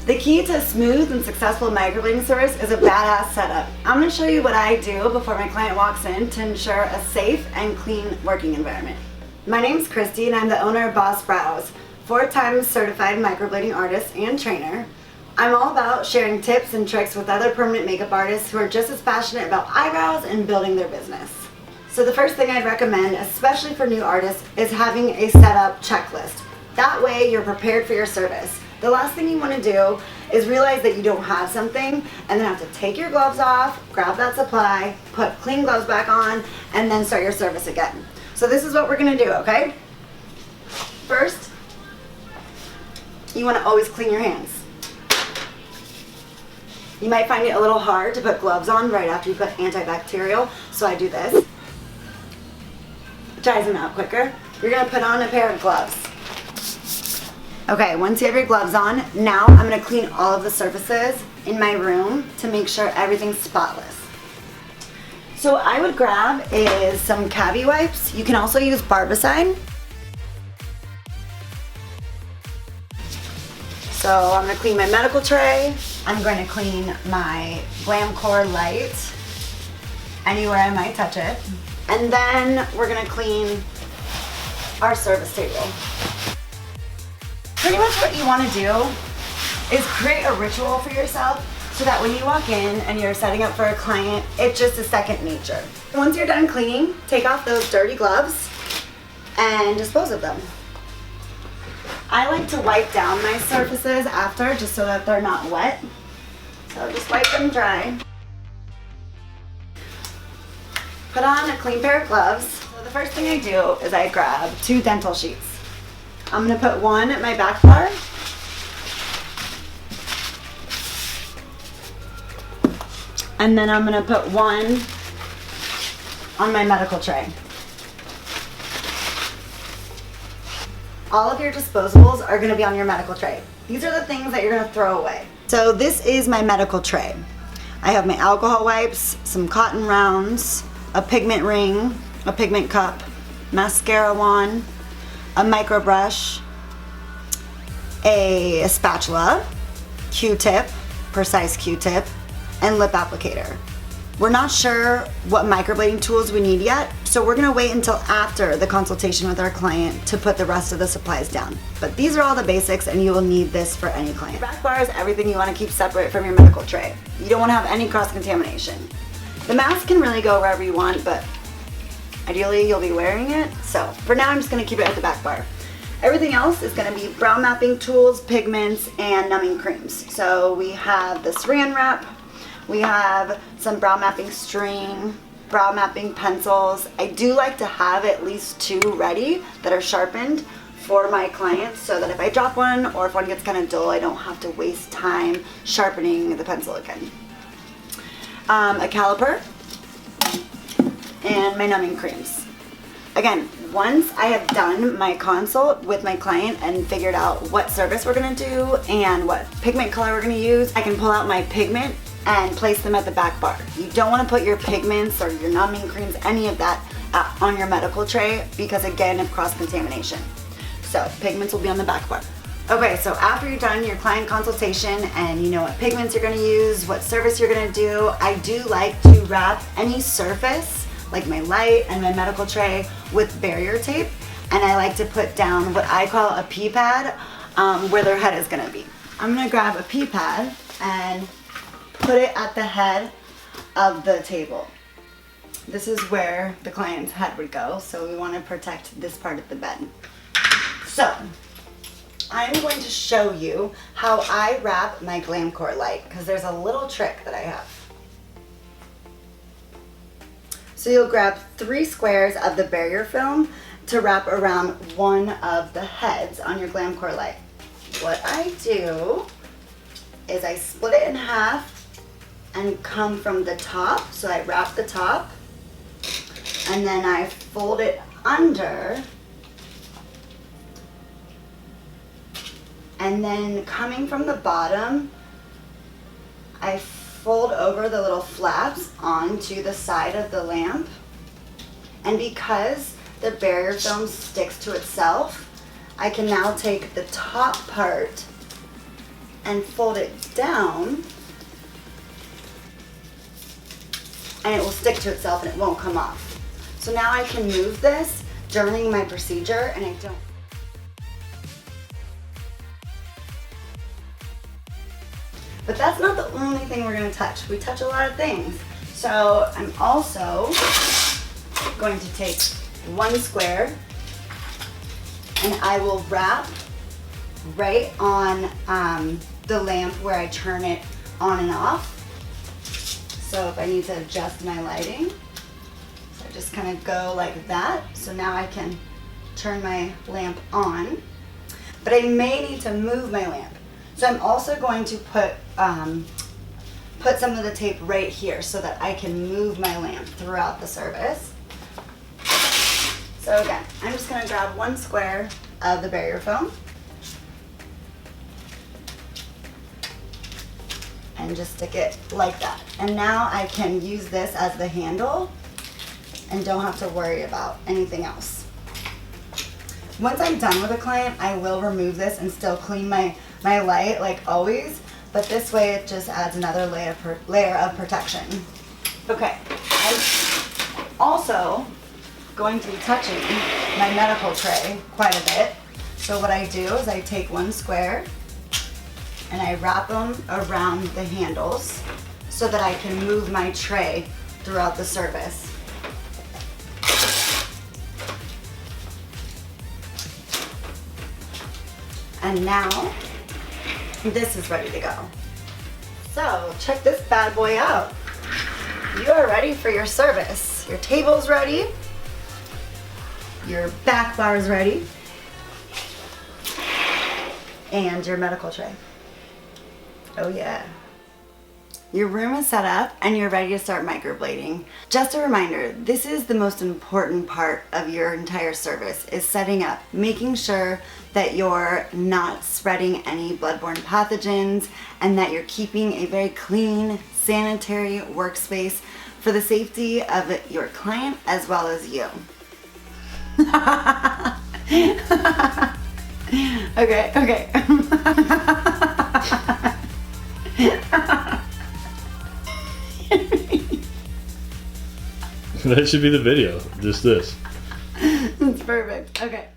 The key to a smooth and successful microblading service is a badass setup. I'm going to show you what I do before my client walks in to ensure a safe and clean working environment. My name's Christy and I'm the owner of Boss Brows, 4-time certified microblading artist and trainer. I'm all about sharing tips and tricks with other permanent makeup artists who are just as passionate about eyebrows and building their business. So the first thing I'd recommend, especially for new artists, is having a setup checklist. That way you're prepared for your service. The last thing you want to do is realize that you don't have something and then have to take your gloves off, grab that supply, put clean gloves back on, and then start your service again. So this is what we're going to do, okay? First, you want to always clean your hands. You might find it a little hard to put gloves on right after you put antibacterial, so I do this. It dries them out quicker. You're going to put on a pair of gloves. Okay, once you have your gloves on, now I'm going to clean all of the surfaces in my room to make sure everything's spotless. So what I would grab is some Cavi wipes. You can also use Barbicide. So I'm going to clean my medical tray. I'm going to clean my Glam Core light, anywhere I might touch it. And then we're going to clean our service table. Pretty much what you want to do is create a ritual for yourself so that when you walk in and you're setting up for a client, it's just a second nature. Once you're done cleaning, take off those dirty gloves and dispose of them. I like to wipe down my surfaces after just so that they're not wet. So just wipe them dry. Put on a clean pair of gloves. So the first thing I do is I grab 2 dental sheets. I'm going to put one at my back bar. And then I'm going to put one on my medical tray. All of your disposables are going to be on your medical tray. These are the things that you're going to throw away. So this is my medical tray. I have my alcohol wipes, some cotton rounds, a pigment ring, a pigment cup, mascara wand, a microbrush, a spatula, Q-tip, precise Q-tip, and lip applicator. We're not sure what microblading tools we need yet, so we're gonna wait until after the consultation with our client to put the rest of the supplies down. But these are all the basics and you will need this for any client. Your back bar is everything you wanna keep separate from your medical tray. You don't wanna have any cross-contamination. The mask can really go wherever you want, but ideally you'll be wearing it. So for now I'm just gonna keep it at the back bar. Everything else is gonna be brow mapping tools, pigments, and numbing creams. So we have the Seran Wrap, we have some brow mapping string, brow mapping pencils. I do like to have at least 2 ready that are sharpened for my clients so that if I drop one or if one gets kind of dull, I don't have to waste time sharpening the pencil again. A caliper, and my numbing creams. Again, once I have done my consult with my client and figured out what service we're gonna do and what pigment color we're gonna use, I can pull out my pigment and place them at the back bar. You don't wanna put your pigments or your numbing creams, any of that on your medical tray because again of cross-contamination. So pigments will be on the back bar. Okay, so after you've done your client consultation and you know what pigments you're gonna use, what service you're gonna do, I do like to wrap any surface, like my light and my medical tray, with barrier tape. And I like to put down what I call a pee pad where their head is gonna be. I'm gonna grab a pee pad and put it at the head of the table. This is where the client's head would go, so we wanna protect this part of the bed. So, I'm going to show you how I wrap my Glam Core light because there's a little trick that I have. So you'll grab 3 squares of the barrier film to wrap around one of the heads on your Glam Core light. What I do is I split it in half and come from the top. So I wrap the top and then I fold it under. And then coming from the bottom, I fold over the little flaps onto the side of the lamp. And because the barrier film sticks to itself, I can now take the top part and fold it down, and it will stick to itself and it won't come off. So now I can move this during my procedure and I don't. But that's not the only thing we're gonna touch. We touch a lot of things. So I'm also going to take one square and I will wrap right on the lamp where I turn it on and off. So if I need to adjust my lighting, so I just kind of go like that. So now I can turn my lamp on, but I may need to move my lamp. So I'm also going to put some of the tape right here so that I can move my lamp throughout the service. So again, I'm just gonna grab one square of the barrier foam and just stick it like that. And now I can use this as the handle and don't have to worry about anything else. Once I'm done with a client, I will remove this and still clean my light like always, but this way it just adds another layer of protection. Okay, I'm also going to be touching my medical tray quite a bit. So what I do is I take one square and I wrap them around the handles so that I can move my tray throughout the service. And now this is ready to go. So check this bad boy out. You are ready for your service. Your table's ready. Your back bar is ready. And your medical tray. Oh yeah. Your room is set up and you're ready to start microblading. Just a reminder, this is the most important part of your entire service, is setting up, making sure that you're not spreading any bloodborne pathogens and that you're keeping a very clean, sanitary workspace for the safety of your client as well as you. Okay. That should be the video, just this. It's perfect. Okay.